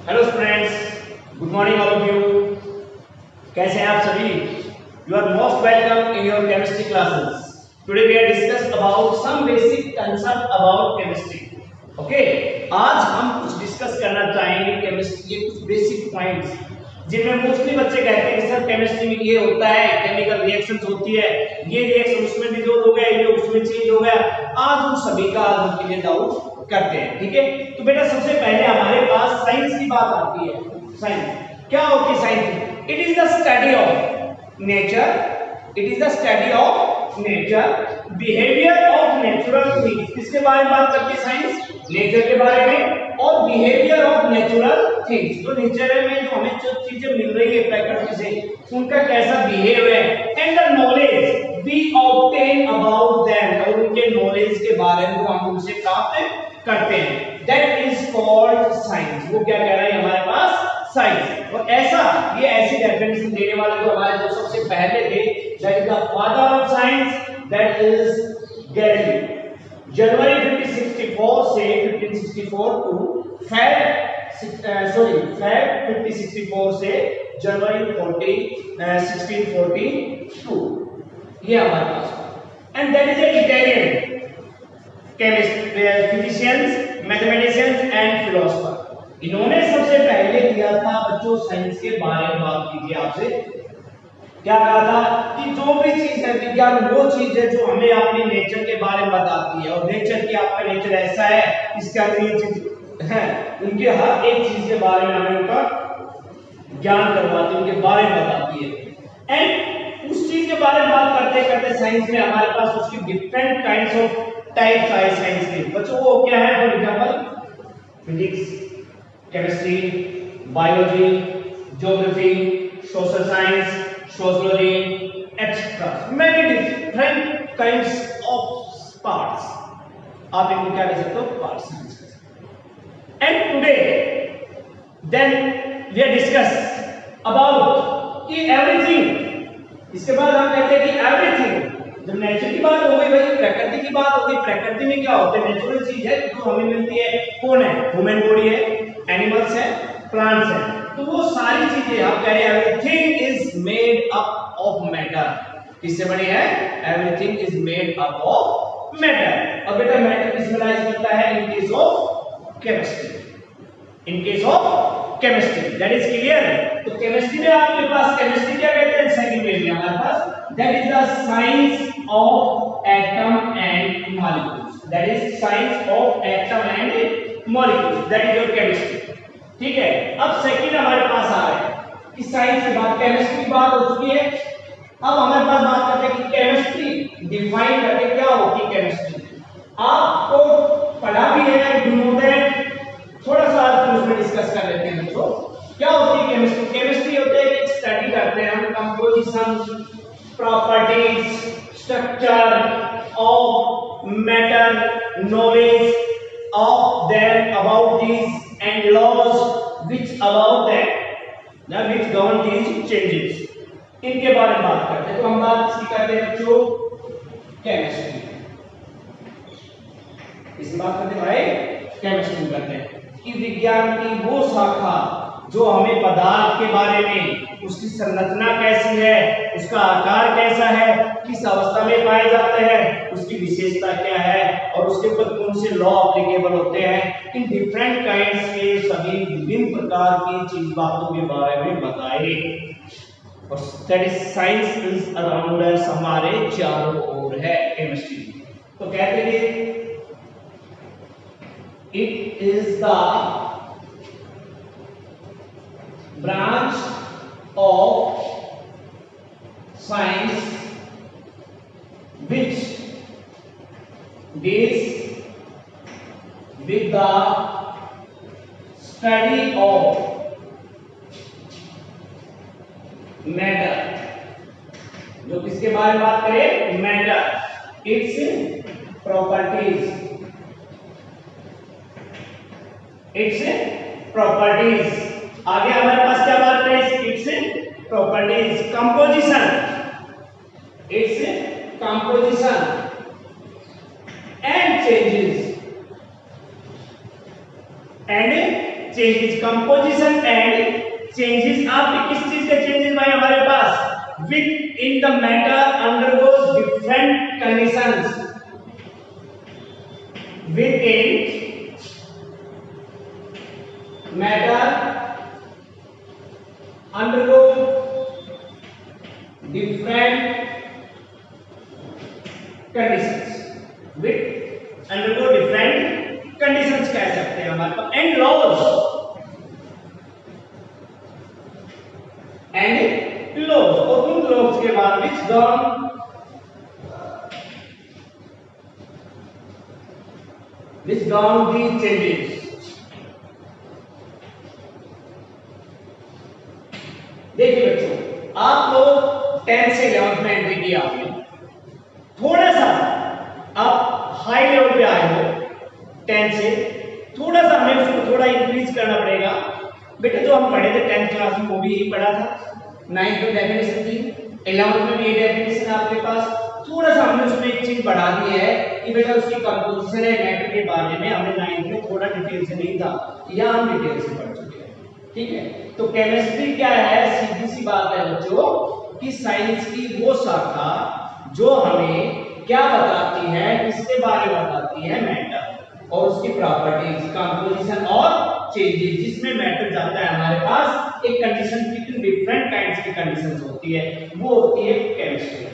Hello friends, good morning all of you. कैसे हैं आप सभी? You are most welcome in your chemistry classes. Today we are discuss about some basic concept about chemistry. Okay, आज हम कुछ discuss करना चाहेंगे केमिस्ट्री के कुछ बेसिक पॉइंट्स, जिनमें मोस्टली बच्चे कहते हैं कि सर केमिस्ट्री में ये होता है, केमिकल रिएक्शंस होती है, ये रिएक्शन उसमें डिसॉल्व हो गया, ये उसमें चेंज हो गया। आज उन सभी का आज उनके लिए डाउट करते हैं। ठीक है, तो बेटा सबसे पहले हमारे पास साइंस की बात आती है। साइंस क्या होती है? Science it is the study of nature, it is the study of nature, behaviour of natural things. किसके बारे में बात करती है साइंस? नेचर के बारे में और बिहेवियर ऑफ नेचुरल थिंग्स। तो नेचर में जो हमें जो चीजें मिल रही है प्रकृति से, उनका कैसा बिहेव है, and the knowledge we obtain about them, और उनके नॉलेज के बारे में हम उनसे प्राप्त करते हैं। That is called science. वो क्या कह रहा है हमारे पास? साइंस। और ऐसा ये ऐसी डेफिनेशन देने वाले जो हमारे जो सबसे पहले थे, that is the father of science, that is Galileo. जनवरी 1564 से 1564 टू फेब 1564 से जनवरी 1642 ये हमारे पास। And that is a Italian chemist, physicians, mathematicians and philosopher. इन्होंने सबसे पहले दिया था बच्चों साइंस के बारे में बात कीजिए आपसे। क्या कहा था कि जो भी चीज है विज्ञान वो चीज है जो हमें अपने नेचर के बारे में बताती है, और नेचर की आपका नेचर ऐसा है, इसका ये चीज है, उनके हर एक चीज के बारे में हमें उनका ज्ञान करवाती है, उनके बारे में बताती है। एंड उस चीज के बारे में बात करते करते साइंस में हमारे पास उसकी डिफरेंट काइंड्स ऑफ टाइप्स आए साइंस के। बच्चों वो क्या है? For example physics, chemistry, biology, geography, social science, sociology etcetera, many different kinds of parts. आप इनको क्या कह सकते हो? Parts. And today then we are discuss about कि एवरीथिंग। इसके बाद हम कहते हैं कि एवरीथिंग, जब नेचर की बात हो गई भाई, प्रकृति की बात हो गई। प्रकृति में क्या होता है? नेचुरल चीज है जो हमें मिलती है। कौन है? ह्यूमन बॉडी है, एनिमल्स है, प्लांट्स है। तो वो सारी चीजें हम कह रहे हैं everything is made up of matter. किससे बनी है? Everything is made up of matter. और बेटा मैटर किसमें लाइज करता है? इन case of chemistry, in case of chemistry. That is clear. तो केमिस्ट्री में आपके पास केमिस्ट्री क्या कहते हैं? सेकंड पेज में हमारे पास that is the science of atom and molecules. That is science of atom and molecules, that is your chemistry. ठीक है, अब सेकंड हमारे पास आ रहा है कि साइंस के बाद केमिस्ट्री की बात हो चुकी है। अब हमारे पास बात करते हैं कि केमिस्ट्री डिफाइन करके क्या होती है केमिस्ट्री। आपको पढ़ा भी है, डू नो दैट। थोड़ा सा आज उसमें डिस्कस कर लेते हैं बच्चों। क्या होती है केमिस्ट्री? केमिस्ट्री होता है कि स्टडी करते हैं हम composition, properties, structure of matter, knowledge of them about this and laws which about that which govern these changes, इनके बारे में बात करते हैं। तो हम बात इसकी करते हैं बच्चों केमिस्ट्री। इस बात करते हैं भाई केमिस्ट्री करते हैं कि विज्ञान की वो शाखा जो हमें पदार्थ के बारे में, उसकी संरचना कैसी है, उसका आकार कैसा है, किस अवस्था में पाए जाते हैं, उसकी विशेषता क्या है, और उसके ऊपर कौन से लॉ एप्लीकेबल होते हैं, इन डिफरेंट काइंड्स के सभी विभिन्न प्रकार की चीज बातों के बारे में बताए। और that is science is around us, हमारे चारों ओर है केमिस्ट्री। तो कहते हैं it is the branch of science which deals with the study of matter। जो किसके बारे में बात करें? Matter, its properties, its properties. आगे हमारे पास क्या बात है? Its properties, composition, its composition and changes, and changes composition and changes. आपके किस चीज के चेंजेस भाई हमारे पास, which in the matter undergoes different conditions, which in matter undergo different conditions, with undergo different conditions कह सकते हैं हमारे पास, एंड लॉज और उन लॉज के बाद which gone these changes। देखिए बच्चों, आप लोग 10th से 11th में एंट्री किया आपने, थोड़ा सा आप हाई लेवल पे आए हो 10th से, थोड़ा सा हमें उसको थोड़ा इंक्रीज करना पड़ेगा। बेटा जो हम पढ़े थे 10th क्लास में वो भी यही पढ़ा था, 9th में डेफिनेशन थी, 11th में भी ये डेफिनेशन आपके पास, थोड़ा सा हमने उसमें एक चीज बढ़ा दी है कि बेटा उसकी कंपोजिशन है मैटर के बारे में हमने 9th में थोड़ा डिटेल से नहीं था, या हम डिटेल से पढ़ चुके हैं, ठीक है। तो केमिस्ट्री क्या है, सीधी सी बात है बच्चों कि साइंस की वो शाखा जो हमें क्या बताती है, किसके बारे में बताती है, मैटर और उसकी प्रॉपर्टीज, कंपोजिशन और चेंजेस, जिसमें मैटर जाता है हमारे पास एक कंडीशन की, डिफरेंट काइंड्स की कंडीशंस होती है, वो होती है केमिस्ट्री,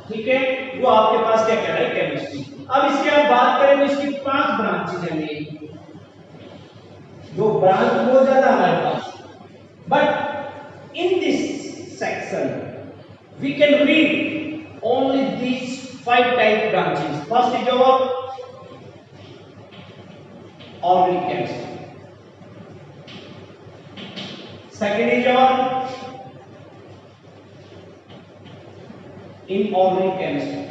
ठीक है। वो आपके पास क्या कह रहा है, केमिस्ट्री। अब इसकी आप बात करें तो इसकी 5 ब्रांचेज हैं मेन, जो ब्रांच बहुत ज्यादा हमारे पास, but in this section we can read only these 5 type branches। First is your organic chemistry, second is your inorganic chemistry,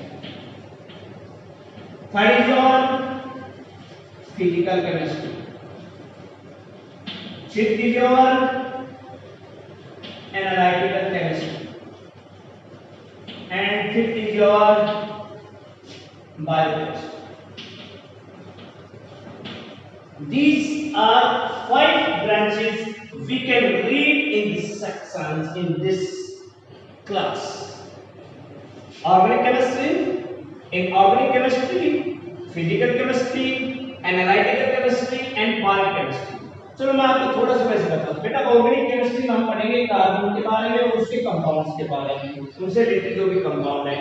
third is your physical chemistry, fifth is your analytical chemistry, and fifth is your biochemistry। These are 5 branches we can read in this sections in this class: organic chemistry, inorganic chemistry, physical chemistry, analytical chemistry, and biochemistry। चलो मैं आपको थोड़ा सा वैसे बताता हूँ। बेटा organic chemistry में हम पढ़ेंगे कार्बन के बारे में और उसके कंपाउंड्स के बारे में, उनसे रिलेटेड जो भी कंपाउंड है।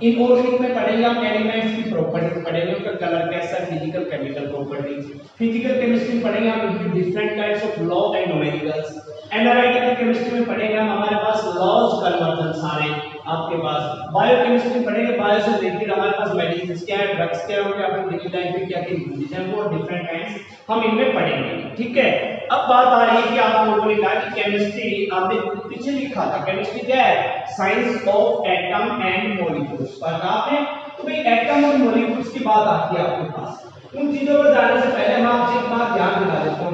इनऑर्गेनिक में पढ़ेंगे हम एलिमेंट्स की प्रॉपर्टीज पढ़ेंगे, उनका कलर कैसा है, physical chemical properties. Physical chemistry में पढ़ेंगे हम different types of law and numericals. Analytical chemistry में पढ़ेंगे हम हमारे पास लॉज कन्वर्जन सारे आपके पास। बायोकेमिस्ट्री पढ़ेंगे, बायो से रिलेटेड हमारे पास मेडिसिन क्या है, ड्रग्स क्या है, अपनी डेली लाइफ में क्या क्या यूजेस हैं, वो डिफरेंट काइंड्स हम इनमें पढ़ेंगे, ठीक है। अब बात आ रही है कि आप लोगों ने कहा कि केमिस्ट्री आपने पीछे लिखा था, केमिस्ट्री क्या है, science of atom and molecules. पढ़ा आपने? तो भाई एटम और मॉलिक्यूल्स की बात आती है आपके पास। उन चीजों पर जाने से पहले हम आपसे एक बात ध्यान दिला देता हूँ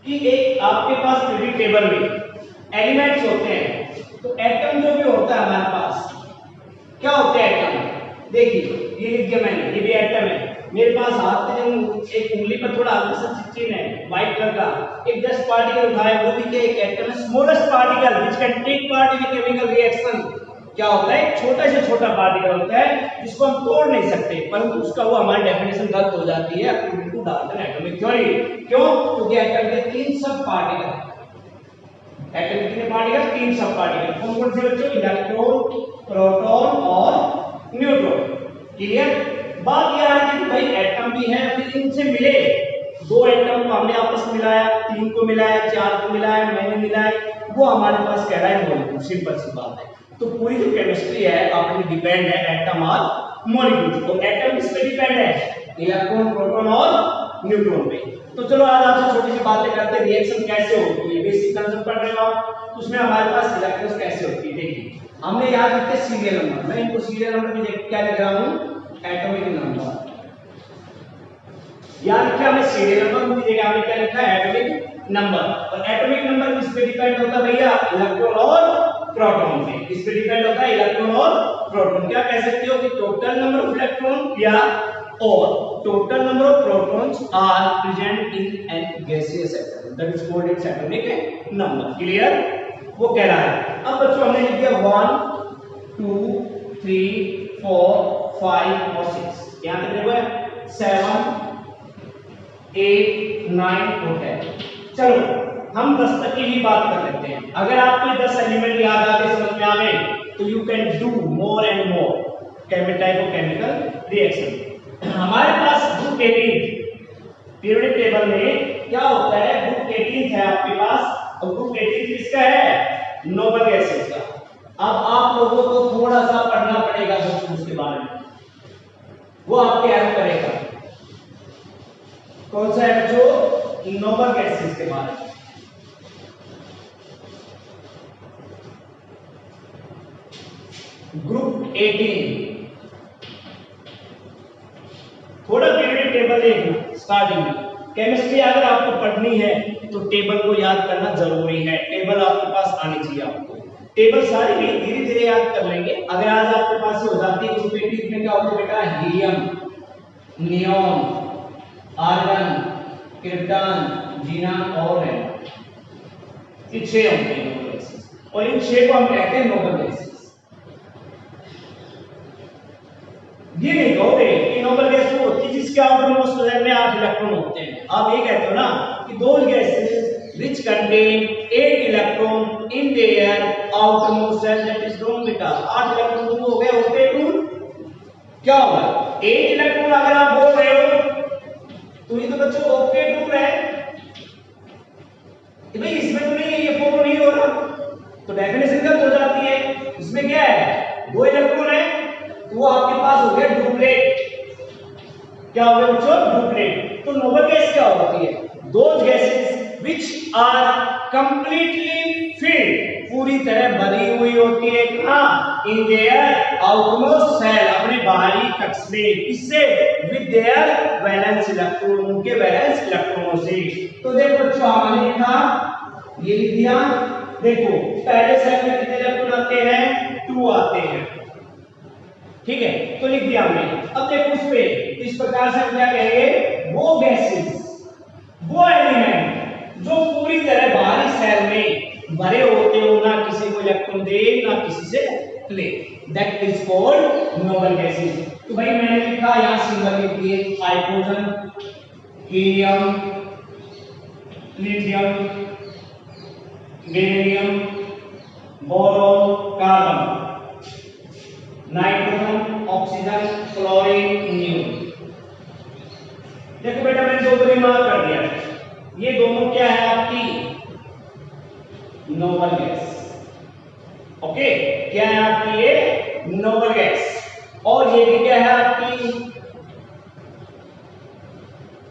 कि एक आपके पास पीरियड टेबल में एलिमेंट्स होते हैं, तो एटम जो भी होता है हमारे पास, क्या होते हैं एटम? देखिए ये लिख दिया मैंने, ये भी एटम है। मेरे पास हाथ में एक उंगली पर थोड़ा हल्का सा चिपचिन है व्हाइट कलर का, एक 10 पार्टिकल उठाए, वो भी क्या एक एटम है, smallest particle which can take part in chemical reaction. क्या होता है? छोटा से छोटा पार्टिकल होता है जिसको हम तोड़ नहीं सकते, परंतु उसका वो हमारी डेफिनेशन गलत हो जाती है according to Dalton atomic theory. क्यों? क्योंकि एटम के 3 सब पार्टिकल, एटम के कितने पार्टिकल? 3 सब पार्टिकल। कौन कौन से बच्चों? इलेक्ट्रॉन, प्रोटॉन और न्यूट्रॉन। क्लियर? बात यह है कि भाई एटम भी है, फिर इनसे मिले 2 एटम को हमने आपस में मिलाया, 3 को मिलाया, 4 को मिलाया, मैंने मिलाया, वो हमारे पास कह रहा है मॉलिक्यूल। सिंपल सी बात है। तो पूरी जो केमिस्ट्री है अपनी डिपेंड है एटम और मॉलिक्यूल। तो एटम किस पे डिपेंड है? इलेक्ट्रॉन, प्रोटॉन और न्यूट्रॉन पे। तो चलो आज आपसे छोटी सी बातें करते हैं, रिएक्शन कैसे होती है, बेसिक कंसेप्ट पढ़ रहे हो आप, तो उसमें हमारे पास इलेक्ट्रॉन्स कैसे होती है। देखिए हमने याद रखते हैं सीरियल नंबर, मैं इनको सीरियल नंबर में क्या लिख रहा हूं? Atomic number. याद रखिए हमने सीरियल नंबर की जगह हमने क्या लिखा है? Atomic number. और एटॉमिक नंबर किस पे डिपेंड होता है भैया? इलेक्ट्रॉन और प्रोटॉन पे। किस पे डिपेंड होता है? इलेक्ट्रॉन और प्रोटॉन। क्या कह सकते हो कि टोटल नंबर ऑफ इलेक्ट्रॉन या or total number of protons are present in an gaseous atom, that is called its atomic number. Clear? वो कह रहा है। अब बच्चों हमने लिख दिया 1 2 3 4 5 और 6, यहाँ तक देखो 7 8 9 और 10। चलो हम 10 तक की ही बात कर लेते हैं। अगर आपको 10 एलिमेंट याद आते समझ में आवे तो you can do more and more chemical reaction. हमारे पास ग्रुप 18 पीरियोडिक टेबल में क्या होता है, ग्रुप 18 है आपके पास, और ग्रुप 18 किसका है, नोबल गैसेस का। अब आप लोगों को थोड़ा सा पढ़ना पड़ेगा दोस्तों उसके बारे में, वो आपके हेल्प करेगा। कौन सा है बच्चों, नोबल गैसेस के बारे में। ग्रुप 18 थोड़ा पीरियोडिक टेबल देखना स्टार्टिंग में। केमिस्ट्री अगर आपको पढ़नी है तो टेबल को याद करना जरूरी है, टेबल आपके पास आनी चाहिए। आपको टेबल सारी भी धीरे धीरे याद कर लेंगे। अगर आज आपके पास हो जाती है ग्रुप 18 में क्या होता है बेटा, helium, neon, argon, krypton, xenon और रेनॉन, ये 6 होते हैं नोबल गैसेस, और इन 6 को हम कहते हैं नोबल गैसेस। ये नहीं कहोगे कि नोबल गैस वो होती है जिसके आउटर मोस्ट लेयर में 8 इलेक्ट्रॉन होते हैं। आप ये कहते हो ना कि those gases which contain 8 electron in their outer most shell, that is known बेटा 8 इलेक्ट्रॉन तो हो गए ऑक्टेट रूल। क्या होगा 8 इलेक्ट्रॉन अगर आप बोल रहे हो तो ये तो बच्चों ऑक्टेट रूल है। भाई इसमें तो नहीं, ये फॉलो नहीं हो रहा तो डेफिनेशन गलत हो जाती है। इसमें क्या है, 2 इलेक्ट्रॉन है वो आपके पास हो गया डुप्लेट। क्या हो गया बच्चों, डुप्लेट। तो नोबल गैस क्या होती है, those gases which are completely filled, पूरी तरह भरी हुई होती है कहां, इन देयर आउटमोस्ट शेल, अपने बाहरी कक्ष में। किससे, विद देयर वैलेंस इलेक्ट्रॉन, उनके वैलेंस इलेक्ट्रॉनों से। तो देखो बच्चों हमने लिखा, ये लिख दिया। देखो पहले शेल में कितने इलेक्ट्रॉन आते हैं, 2 आते हैं, ठीक है, तो लिख दिया हमने। अब देखो उस पे इस प्रकार से हम क्या कहेंगे, वो गैसेस, वो एलिमेंट जो पूरी तरह बाहरी सेल में भरे होते हो, ना किसी को इलेक्ट्रॉन दे ना किसी से ले, that is called noble gases. तो भाई मैंने लिखा यहां सिंबल लिख दिए, hydrogen, helium, lithium, beryllium, boron, carbon, nitrogen, oxygen, chlorine, neon. देखो बेटा मैंने 2 मार्क कर दिया, ये दोनों क्या है आपकी नोबल गैस। ओके, क्या है आपकी ये नोबल गैस, और ये भी क्या है आपकी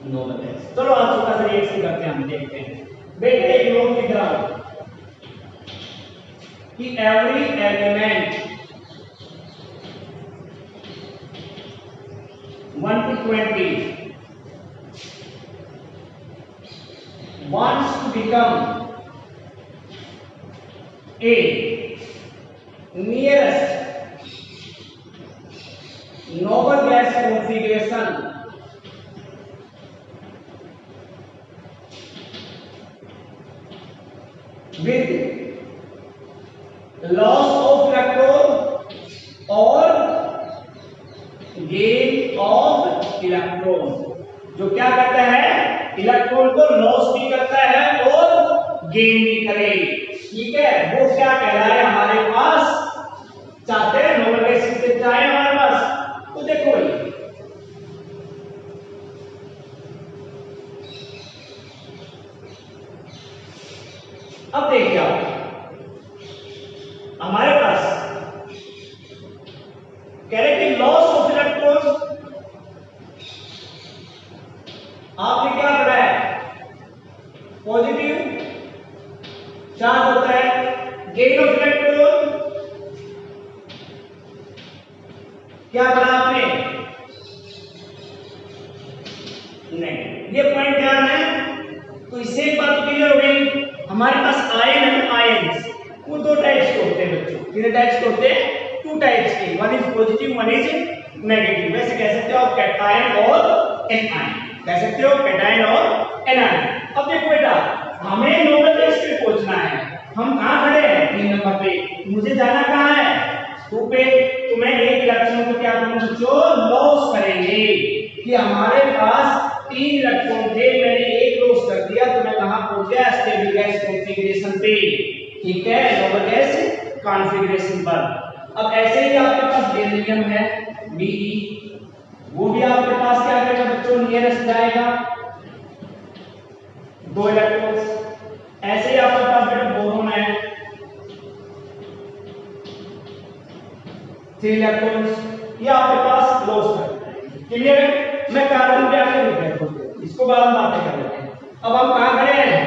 नोबल गैस। चलो आज छोटा सा रिएक्शन करते हैं, हम देखते हैं। बेटा एक नोट लिख रहा हूं कि every element 1 to 20 wants to become a nearest noble gas configuration with loss of electron or gain of electron. जो क्या करता है, इलेक्ट्रॉन को लॉस भी करता है और गेन भी करे, ठीक है, वो क्या कहलाए हमारे पास, चाहते हैं नोबल गैसेस से चाहे हमारे पास। तो देखो अब देखिए आप हमारे पास कह रहे कि लॉस ऑफ इलेक्ट्रॉन, आपने क्या पढ़ा है, पॉजिटिव चार्ज होता है, गेन ऑफ इलेक्ट्रॉन क्या पढ़ा आपने, नहीं, ये पॉइंट ध्यान है। तो इससे एक बात क्लियर हो गई, हमारे पास आयन है, आयंस वो 2 टाइप्स के होते हैं बच्चों, कितने टाइप्स के होते हैं, टू टाइप्स के, one is positive one is negative. वैसे कह सकते हो आप कैटायन और एनायन, कह सकते हो कैटायन और एनायन। अब देखो बेटा हमें नोबल गैस पे पहुंचना है, हम कहां खड़े हैं 3 नंबर पे, मुझे जाना कहां है 2 पे। तो मैं एक इलेक्ट्रॉन को क्या करूंगा बच्चों लॉस करेंगे कि हमारे पास 3 इलेक्ट्रॉन थे, मैंने एक लॉस कर दिया तो मैं कहां पहुंच गया स्टेबल गैस कॉन्फ़िगरेशन पे, ठीक है नोबल गैस कॉन्फ़िगरेशन पर। अब ऐसे ही आपके पास बेरिलियम है Be, वो भी आपके पास क्या करेगा बच्चों नियरेस्ट जाएगा 2 इलेक्ट्रॉन्स। ऐसे ही आपके पास बेटा बोरोन है 3 इलेक्ट्रॉन्स, ये आपके पास लॉस करता है। क्लियर है? मैं कार्बन पे आगे रुक गया, इसको बाद में बातें कर लेते हैं। अब हम कहां खड़े हैं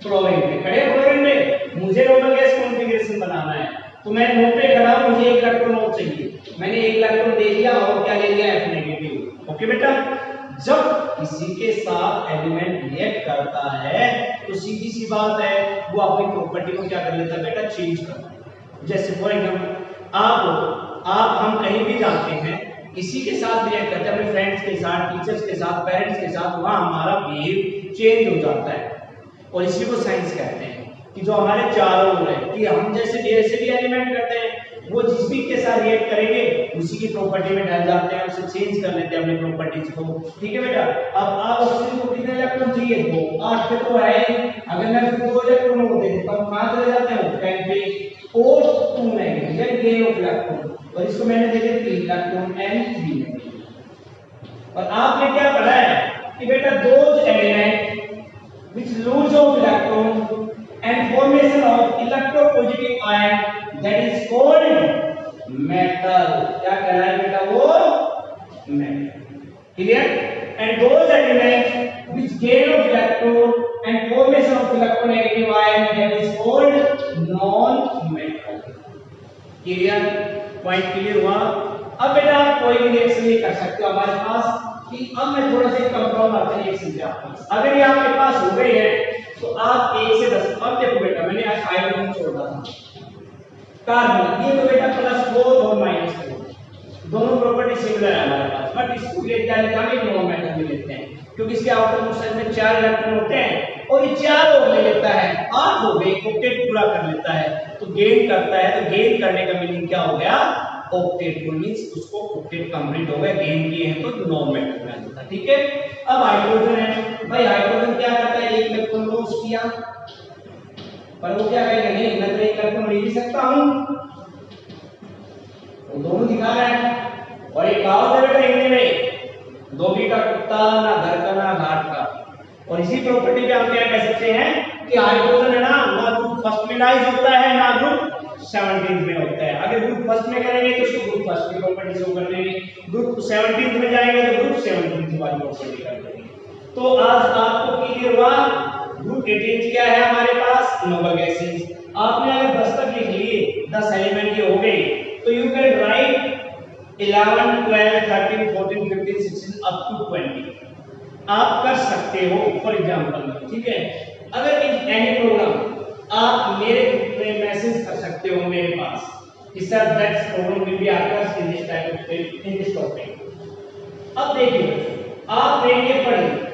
फ्लोरीन पे, खड़े फ्लोरीन पे, मुझे नोबल गैस कॉन्फ़िगरेशन बनाना है तो मैं नोड पे खड़ा हूं, मुझे एक इलेक्ट्रॉन और चाहिए, मैंने एक इलेक्ट्रॉन दे दिया और क्या ले लिया F नेगेटिव। ओके बेटा, जब किसी के साथ एलिमेंट रिएक्ट करता है तो सीधी सी बात है वो अपनी प्रॉपर्टी को क्या कर लेता है बेटा चेंज करता है। जैसे फॉर एग्जांपल आप हम कहीं भी जाते हैं, किसी के साथ रिएक्ट करते हैं, अपने फ्रेंड्स के साथ, टीचर्स के साथ, पेरेंट्स के साथ, वहां हमारा बिहेव चेंज हो जाता है और इसी को साइंस कहते हैं कि जो हमारे चारों ओर है कि हम जैसे भी एलिमेंट करते हैं वो जिस भी के साथ रिएक्ट करेंगे उसी की प्रॉपर्टी में ढल जाते हैं, उसे चेंज कर लेते हैं अपनी प्रॉपर्टीज को। ठीक है बेटा, अब आप ऑक्सीजन को कितने इलेक्ट्रॉन चाहिए 2, 8 पे तो है, अगर मैं फिर 2 इलेक्ट्रॉन को दे देता हूं कहां चले जाते हैं 10 पे और 2 नेगेटिव यानी गेन ऑफ इलेक्ट्रॉन, और इसको मैंने दे दिया 3 इलेक्ट्रॉन एंड 3 नेगेटिव। और आपने क्या पढ़ा है कि बेटा those element which lose of electron and formation of electropositive ion that is called metal, क्या कहलाए बेटा वो metal। clear? And those elements which gain of electron and formation of electronegative ion that is called non metal। clear? point clear हुआ? अब बेटा आप कोई भी रिएक्शन नहीं कर सकते हो हमारे पास कि अब मैं थोड़ा सा कंपाउंड आता है रिएक्शन पे आपके पास, अगर ये आपके पास हो गई है तो आप 1 से 10, अब देखो बेटा मैंने आज हाइड्रोजन छोड़ा था कार्बन, ये तो बेटा +4 और -4 दोनों प्रॉपर्टी सिमिलर है हमारे पास, बट इसको ले क्या लेते हैं नॉन मेटल में लेते हैं क्योंकि इसके आउटर मोशन में 4 इलेक्ट्रॉन होते हैं और ये 4 और ले लेता है, 8 हो गए, ऑक्टेट पूरा कर लेता है तो गेन करता है। तो गेन करने का मीनिंग क्या हो गया ऑक्टेट, मींस उसको ऑक्टेट कंप्लीट हो गया, गेन किए हैं तो नॉन मेटल में आता है। ठीक है, अब हाइड्रोजन है भाई, हाइड्रोजन क्या करता है एक इलेक्ट्रॉन लॉस किया पर वो क्या करेगा नहीं मैं तो एक इलेक्ट्रॉन ले भी सकता हूं, वो दोनों दिखा रहा है। और एक कहावत है बेटा हिंदी में धोबी का कुत्ता ना घर का ना घाट का, और इसी प्रॉपर्टी पे हम क्या कह सकते हैं कि हाइड्रोजन है ना ग्रुप फर्स्ट में लाइज होता है ना ग्रुप 17th में होता है। अगर ग्रुप फर्स्ट में करेंगे तो उसको ग्रुप फर्स्ट की प्रॉपर्टी शो कर लेंगे, ग्रुप 17th में जाएंगे तो ग्रुप 17th वाली प्रॉपर्टी कर लेंगे। तो आज आपको क्लियर हुआ ग्रुप 18 क्या है हमारे पास नोबल गैसेस। आपने अगर 10 तक लिख लिए 10 एलिमेंट ये हो गए तो you can write 11 12 13 14 15 16 up to 20 आप कर सकते हो फॉर एग्जांपल। ठीक है, अगर इन एनी प्रोग्राम आप मेरे ग्रुप में मैसेज कर सकते हो मेरे पास कि sir that's problem will be occurs in this type of in this topic. अब देखिए आपने ये पढ़ी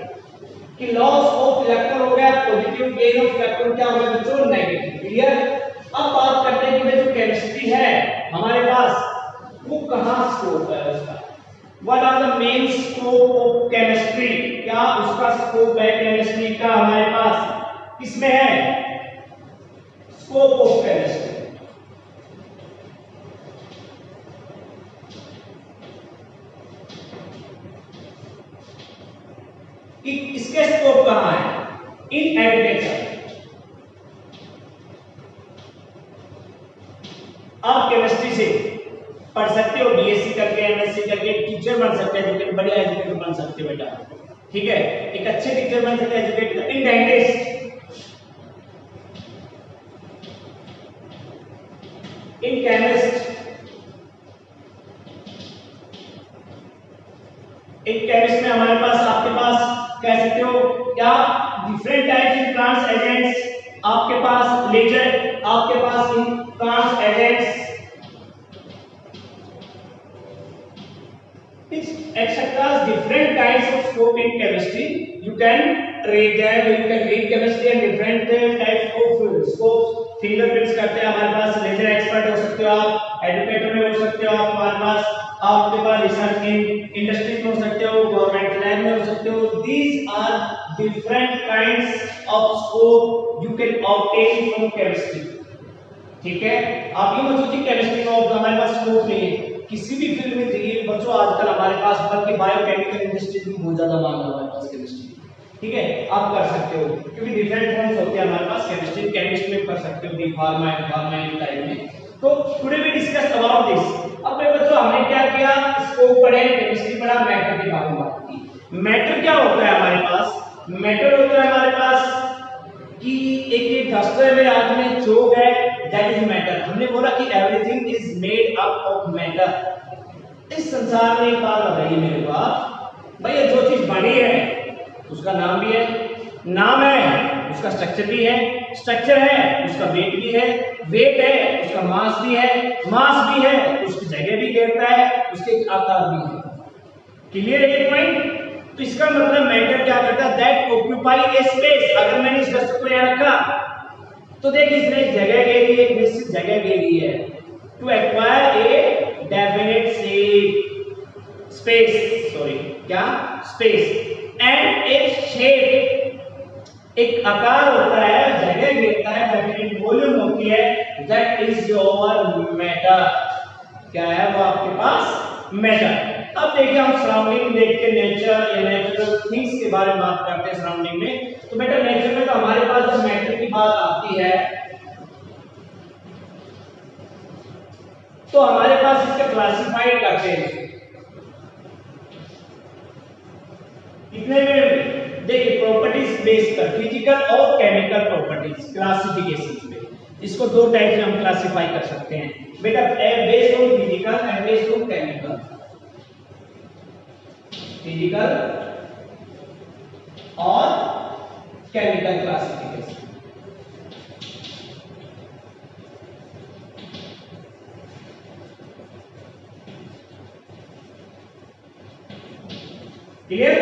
कि लॉस ऑफ इलेक्ट्रॉन हो गया पॉजिटिव, गेन ऑफ इलेक्ट्रॉन क्या हो गया बच्चों नेगेटिव। क्लियर? अब बात करते हैं कि जो केमिस्ट्री है हमारे पास वो कहां स्कोप है उसका, what are the main scope of chemistry, क्या उसका स्कोप है केमिस्ट्री का हमारे पास किसमें है स्कोप ऑफ केमिस्ट्री। इसके स्कोप कहां है इन एग्रीकल्चर। आप केमिस्ट्री से पढ़ सकते हो बीएससी करके एमएससी करके टीचर बन सकते हैं, जो बढ़िया एजुकेटर बन सकते हो बेटा। ठीक है, एक अच्छे टीचर बन सकते हैं एजुकेटर इन डेंटिस्ट, इन केमिस्ट, इन केमिस्ट में हमारे पास आपके पास कह सकते हो क्या different types of trans agents, आपके पास लेजर, आपके पास इन trans agents etcetera different kinds of scope in chemistry you can read them, you can read chemistry and different types of scopes. Fingerprints करते हैं हमारे पास, लेजर एक्सपर्ट हो सकते हो आप, एडुकेटर में हो सकते हो आप, हमारे पास आपके पास रिसर्च इन इंडस्ट्रीज में हो सकते हो, गवर्नमेंट लैब में हो सकते हो. These are different kinds of scope you can obtain from chemistry. ठीक है, आप ये मत सोचिए केमिस्ट्री में हमारे पास स्कोप नहीं है, किसी भी फील्ड में चाहिए बच्चों. आजकल हमारे पास बल्कि बायोकेमिकल इंडस्ट्रीज में बहुत ज्यादा मांग है हमारे पास केमिस्ट्री. ठीक है, आप कर सकते हो क्योंकि डिफरेंट फॉर्म्स होते हैं हमारे पास केमिस्ट्री. केमिस्ट्री में कर सकते हो, B pharma and pharma type में. तो today we discuss about this. अब मेरे बच्चों हमने क्या किया, स्कोप पढ़े, केमिस्ट्री पढ़ा, मैटर के बारे में बात की. मैटर क्या होता है हमारे पास? मैटर होता है हमारे पास कि एक दस्ते में आज में जो है दैट इज मैटर. हमने बोला कि everything is made up of matter. इस संसार में एक बात बताइए मेरे पास, भैया जो चीज बनी है उसका नाम भी है, नाम है उसका स्ट्रक्चर भी है, स्ट्रक्चर है उसका वेट भी है, वेट है उसका मास भी है, मास भी है उसकी जगह भी घेरता है, उसके आकार भी है. क्लियर है ये पॉइंट? तो इसका मतलब मैटर क्या करता है, दैट ऑक्यूपाई ए स्पेस. अगर मैंने इस वस्तु को यहां रखा तो देख इसने एक जगह घेरी है, एक निश्चित जगह घेरी है. To acquire a definite space, sorry क्या स्पेस एंड एक शेप, एक आकार होता है, जगह घेरता है, डेफिनेट वॉल्यूम होती है, दैट इज योर मैटर. क्या है वो आपके पास? मैटर. अब देखिए हम सराउंडिंग देख के नेचर या नेचुरल थिंग्स के बारे में बात करते हैं सराउंडिंग में. तो बेटा नेचर में तो हमारे पास जब मैटर की बात आती है तो हमारे पास इसका क्लासिफाइड करते हैं कितने में? देखिए प्रॉपर्टीज बेस पर, फिजिकल और केमिकल प्रॉपर्टीज क्लासिफिकेशन में. इसको दो टाइप से हम क्लासिफाई कर सकते हैं बेटा, based on physical and based on chemical. Physical और केमिकल क्लासिफिकेशन. क्लियर?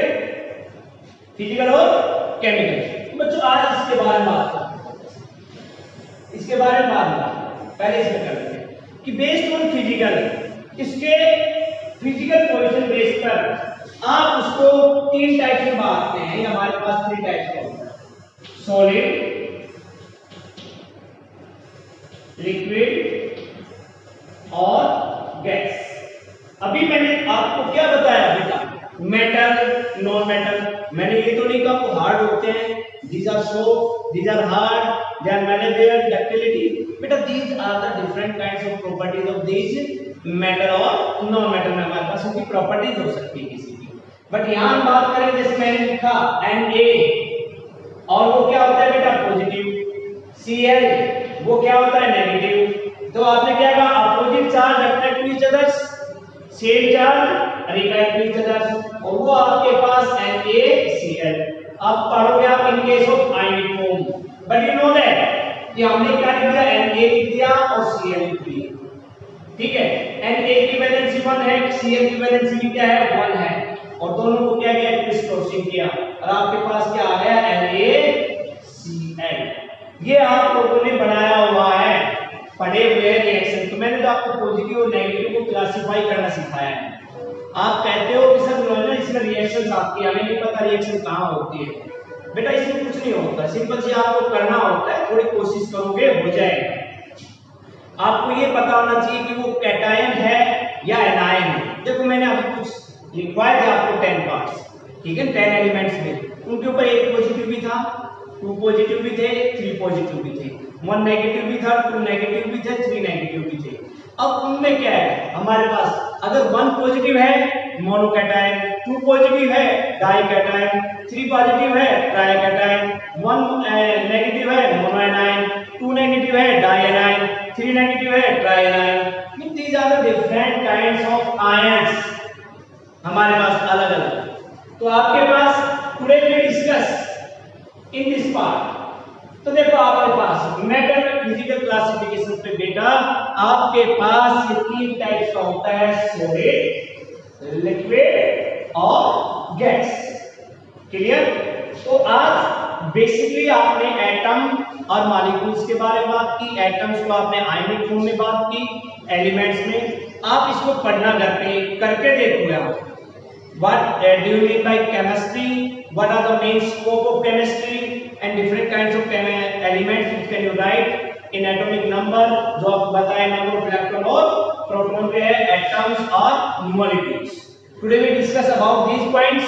फिजिकल और केमिकल. तो बच्चों आज इसके बारे में बात करते हैं, इसके बारे में बात पहले इसमें करते हैं कि बेस्ड ऑन फिजिकल, इसके फिजिकल पोजीशन बेस पर आप उसको तीन टाइप से बांटते हैं. हमारे पास थ्री टाइप्स का होता है, सॉलिड, लिक्विड और गैस. अभी मैंने आपको क्या बताया बेटा, मेटल, नॉन मेटल. मैंने ये तो नहीं कहा वो हार्ड होते हैं, these are soft, these are hard, they are malleable, ductility. बेटा these are the different kinds of properties of these metal और नॉन मेटल में हमारे पास उनकी प्रॉपर्टीज हो सकती है किसी की. बट यहाँ हम बात करें जैसे मैंने लिखा Na, और वो क्या होता है बेटा पॉजिटिव, Cl वो क्या होता है नेगेटिव. तो आपने क्या कहा, opposite charge attract to each other, same charge repel to each other, और वो आपके पास NaCl. अब पढ़ोगे आप in case of ionic form. But you know that कि हमने क्या लिख दिया, Na लिख दिया और Cl लिख दिया. ठीक है, Na की वैलेंसी 1 है, Cl की वैलेंसी क्या है 1 है, और दोनों को क्या किया, क्रॉसिंग किया, और आपके पास क्या आ गया NaCl. ये आप लोगों ने बनाया हुआ है, पढ़े हुए रिएक्शन. तो मैंने तो आपको पॉजिटिव और नेगेटिव को क्लासिफाई करना सिखाया है. आप कहते हो कि सर इसमें रिएक्शंस आती है, हमें नहीं पता रिएक्शन कहाँ होती है. बेटा इसमें कुछ नहीं होता, सिंपल से आपको करना होता है, थोड़ी कोशिश करोगे हो जाएगा. आपको ये पता होना चाहिए कि वो कैटायन है या एनायन है. देखो मैंने अभी कुछ लिखवाए थे आपको 10 पार्ट्स, ठीक है, 10 एलिमेंट्स में. उनके ऊपर एक पॉजिटिव भी था, 2 पॉजिटिव भी थे, 3 पॉजिटिव भी थे, 1 नेगेटिव भी था, 2 नेगेटिव भी थे, 3 नेगेटिव भी थे. अब उनमें क्या है हमारे पास, अगर 1 पॉजिटिव है मोनोकैटायन, 2 पॉजिटिव है डाइकैटायन, 3 पॉजिटिव है ट्राइकैटायन, 1 नेगेटिव है मोनोएनायन, 2 नेगेटिव है डाइएनायन, 3 नेगेटिव है trianion. These are the different kinds of ions हमारे पास अलग अलग. तो आपके पास today we discuss in this part. तो देखो आपके पास मेटल फिजिकल क्लासिफिकेशन पे बेटा आपके पास ये 3 टाइप्स का होता है, सॉलिड, लिक्विड और गैस। क्लियर? तो आज बेसिकली आपने एटम और मॉलिक्यूल्स के बारे में बात की, एटम्स को आपने आयनिक फॉर्म में बात की, एलिमेंट्स में। आप इसको पढ़ना घर पे करके देखो यार। What do you mean by chemistry? What are the main scope of chemistry and different kinds of elements which can you write in atomic number? जो आपको बताया number of electron और proton पे है, atoms और molecules. Today we discuss about these points.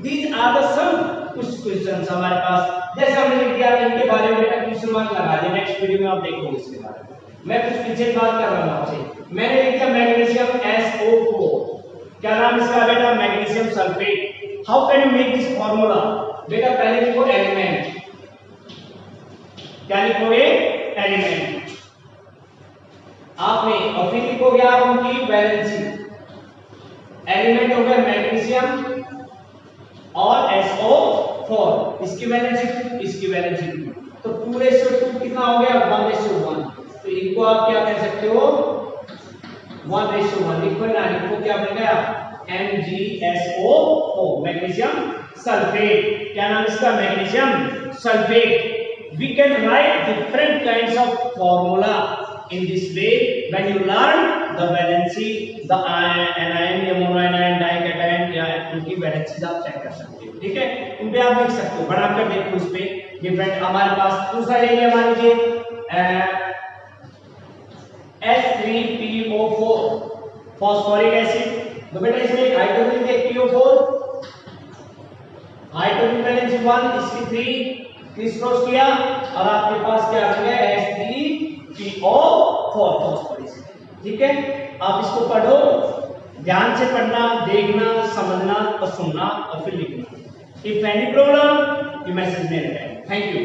These are the some कुछ questions हमारे पास, जैसे हमने लिख दिया इनके बारे में बेटा क्वेश्चन मार्क लगा दिया, नेक्स्ट वीडियो में आप देखोगे इसके बारे में। मैं कुछ पीछे बात कर रहा हूँ आपसे। मैंने लिख दिया मैग्नीशियम SO4, क्या नाम इसका बेटा? Magnesium sulphate. How can you make this formula? बेटा पहले लिखो एलिमेंट, क्या लिखोगे? एलिमेंट आपने, और फिर लिखोगे आप उनकी वैलेंसी। एलिमेंट हो गया मैग्नीशियम और SO4, इसकी वैलेंसी 2, इसकी वैलेंसी 2, तो 2:2 कितना हो गया? 1:1। तो इनको आप क्या कह सकते हो? 1:1 लिखो ना, लिखो क्या बन गया? MgSO4, magnesium sulphate. क्या नाम इसका? Magnesium sulphate. We can write different kinds of formula in this way when you learn the valency, the anion, monoanion, dication, या उनकी वैलेंसी आप चेक कर सकते हो। ठीक है, उन पे आप लिख सकते हो, बनाकर देखो उस पे डिफरेंट। हमारे पास दूसरा ले लिया, मान लीजिए H3PO4, फॉस्फोरिक एसिड। तो बेटा इसमें एक हाइड्रोजन है PO4, हाइड्रोजन वैलेंसी 1, इसकी 3 क्रॉस किया और आपके पास क्या आ गया? H3PO4 phosphoric. ठीक है, आप इसको पढ़ो, ध्यान से पढ़ना, देखना, समझना और सुनना और फिर लिखना। If any problem you message me. Thank you.